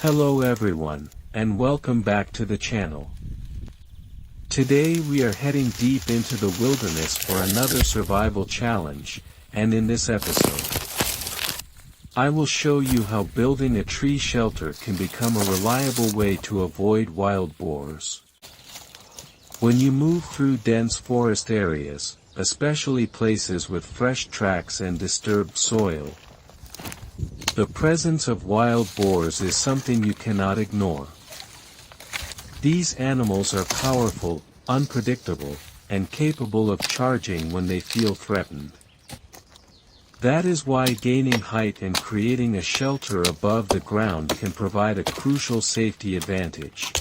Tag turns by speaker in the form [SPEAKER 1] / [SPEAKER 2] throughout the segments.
[SPEAKER 1] Hello everyone, and welcome back to the channel. Today we are heading deep into the wilderness for another survival challenge, and in this episode, I will show you how building a tree shelter can become a reliable way to avoid wild boars. When you move through dense forest areas, especially places with fresh tracks and disturbed soil, the presence of wild boars is something you cannot ignore. These animals are powerful, unpredictable, and capable of charging when they feel threatened. That is why gaining height and creating a shelter above the ground can provide a crucial safety advantage.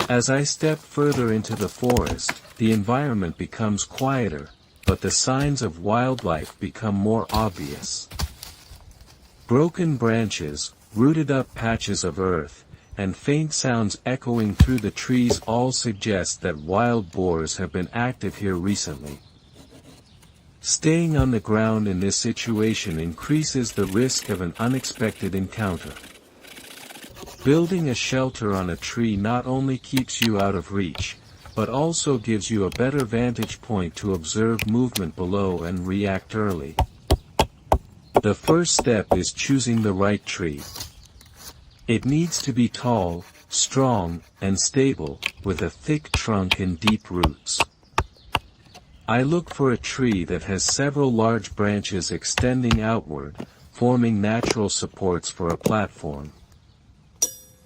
[SPEAKER 1] As I step further into the forest, the environment becomes quieter, but the signs of wildlife become more obvious. Broken branches, rooted-up patches of earth, and faint sounds echoing through the trees all suggest that wild boars have been active here recently. Staying on the ground in this situation increases the risk of an unexpected encounter. Building a shelter on a tree not only keeps you out of reach, but also gives you a better vantage point to observe movement below and react early. The first step is choosing the right tree. It needs to be tall, strong, and stable, with a thick trunk and deep roots. I look for a tree that has several large branches extending outward, forming natural supports for a platform.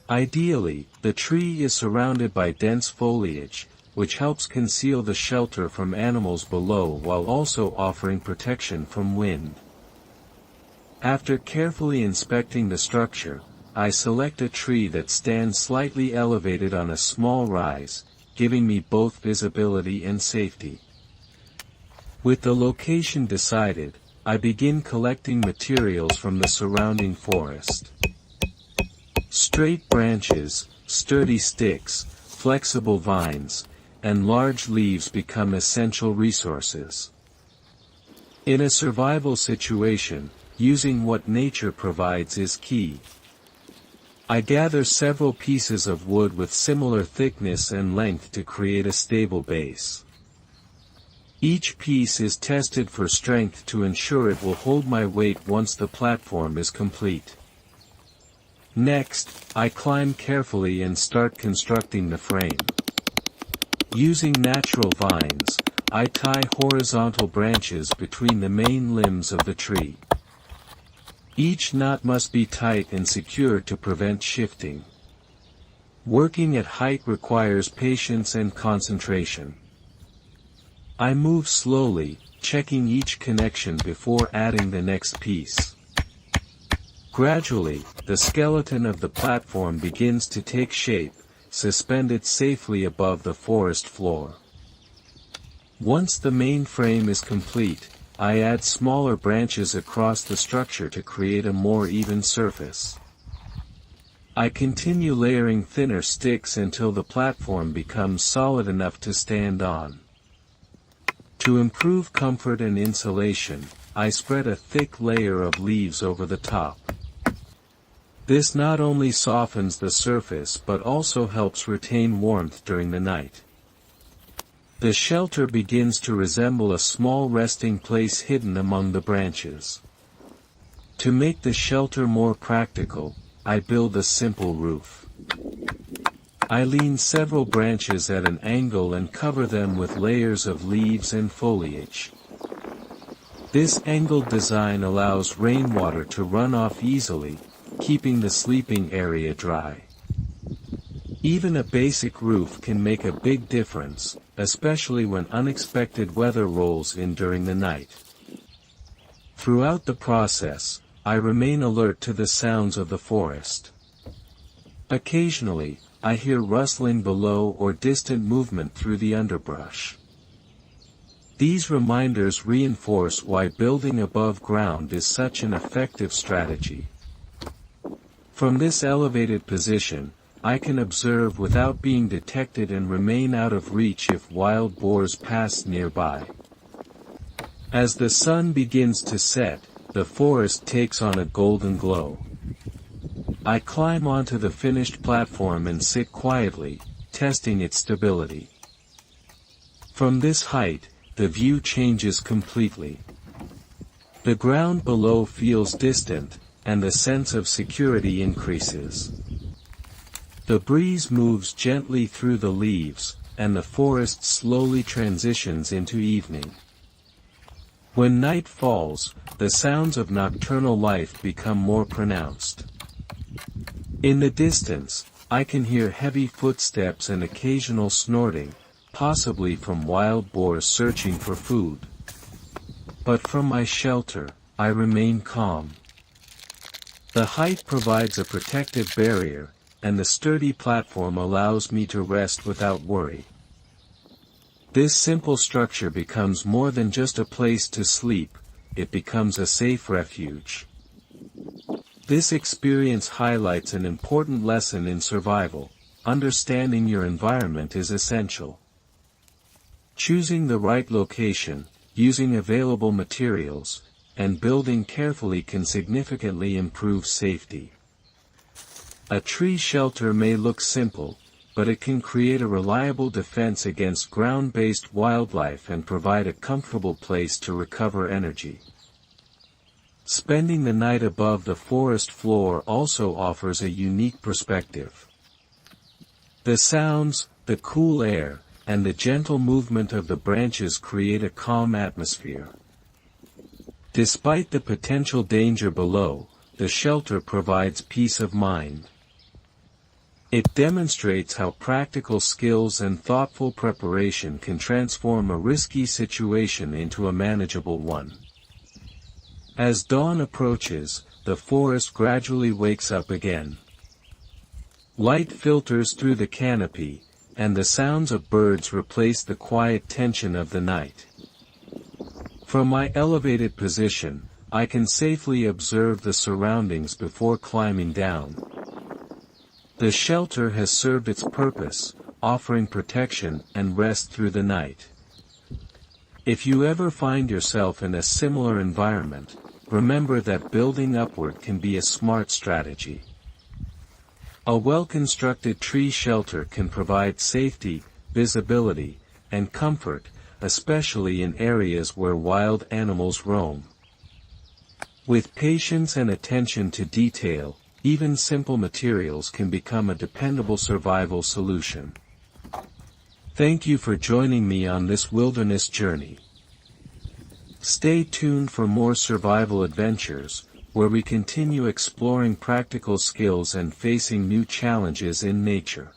[SPEAKER 1] Ideally, the tree is surrounded by dense foliage, which helps conceal the shelter from animals below while also offering protection from wind. After carefully inspecting the structure, I select a tree that stands slightly elevated on a small rise, giving me both visibility and safety. With the location decided, I begin collecting materials from the surrounding forest. Straight branches, sturdy sticks, flexible vines, and large leaves become essential resources. In a survival situation, using what nature provides is key. I gather several pieces of wood with similar thickness and length to create a stable base. Each piece is tested for strength to ensure it will hold my weight once the platform is complete. Next, I climb carefully and start constructing the frame. Using natural vines, I tie horizontal branches between the main limbs of the tree. Each knot must be tight and secure to prevent shifting. Working at height requires patience and concentration. I move slowly, checking each connection before adding the next piece. Gradually, the skeleton of the platform begins to take shape, suspended safely above the forest floor. Once the main frame is complete, I add smaller branches across the structure to create a more even surface. I continue layering thinner sticks until the platform becomes solid enough to stand on. To improve comfort and insulation, I spread a thick layer of leaves over the top. This not only softens the surface but also helps retain warmth during the night. The shelter begins to resemble a small resting place hidden among the branches. To make the shelter more practical, I build a simple roof. I lean several branches at an angle and cover them with layers of leaves and foliage. This angled design allows rainwater to run off easily, keeping the sleeping area dry. Even a basic roof can make a big difference, especially when unexpected weather rolls in during the night. Throughout the process, I remain alert to the sounds of the forest. Occasionally, I hear rustling below or distant movement through the underbrush. These reminders reinforce why building above ground is such an effective strategy. From this elevated position, I can observe without being detected and remain out of reach if wild boars pass nearby. As the sun begins to set, the forest takes on a golden glow. I climb onto the finished platform and sit quietly, testing its stability. From this height, the view changes completely. The ground below feels distant, and the sense of security increases. The breeze moves gently through the leaves, and the forest slowly transitions into evening. When night falls, the sounds of nocturnal life become more pronounced. In the distance, I can hear heavy footsteps and occasional snorting, possibly from wild boars searching for food. But from my shelter, I remain calm. The height provides a protective barrier, and the sturdy platform allows me to rest without worry. This simple structure becomes more than just a place to sleep, it becomes a safe refuge. This experience highlights an important lesson in survival: understanding your environment is essential. Choosing the right location, using available materials, and building carefully can significantly improve safety. A tree shelter may look simple, but it can create a reliable defense against ground-based wildlife and provide a comfortable place to recover energy. Spending the night above the forest floor also offers a unique perspective. The sounds, the cool air, and the gentle movement of the branches create a calm atmosphere. Despite the potential danger below, the shelter provides peace of mind. It demonstrates how practical skills and thoughtful preparation can transform a risky situation into a manageable one. As dawn approaches, the forest gradually wakes up again. Light filters through the canopy, and the sounds of birds replace the quiet tension of the night. From my elevated position, I can safely observe the surroundings before climbing down. The shelter has served its purpose, offering protection and rest through the night. If you ever find yourself in a similar environment, remember that building upward can be a smart strategy. A well-constructed tree shelter can provide safety, visibility, and comfort, especially in areas where wild animals roam. With patience and attention to detail, even simple materials can become a dependable survival solution. Thank you for joining me on this wilderness journey. Stay tuned for more survival adventures, where we continue exploring practical skills and facing new challenges in nature.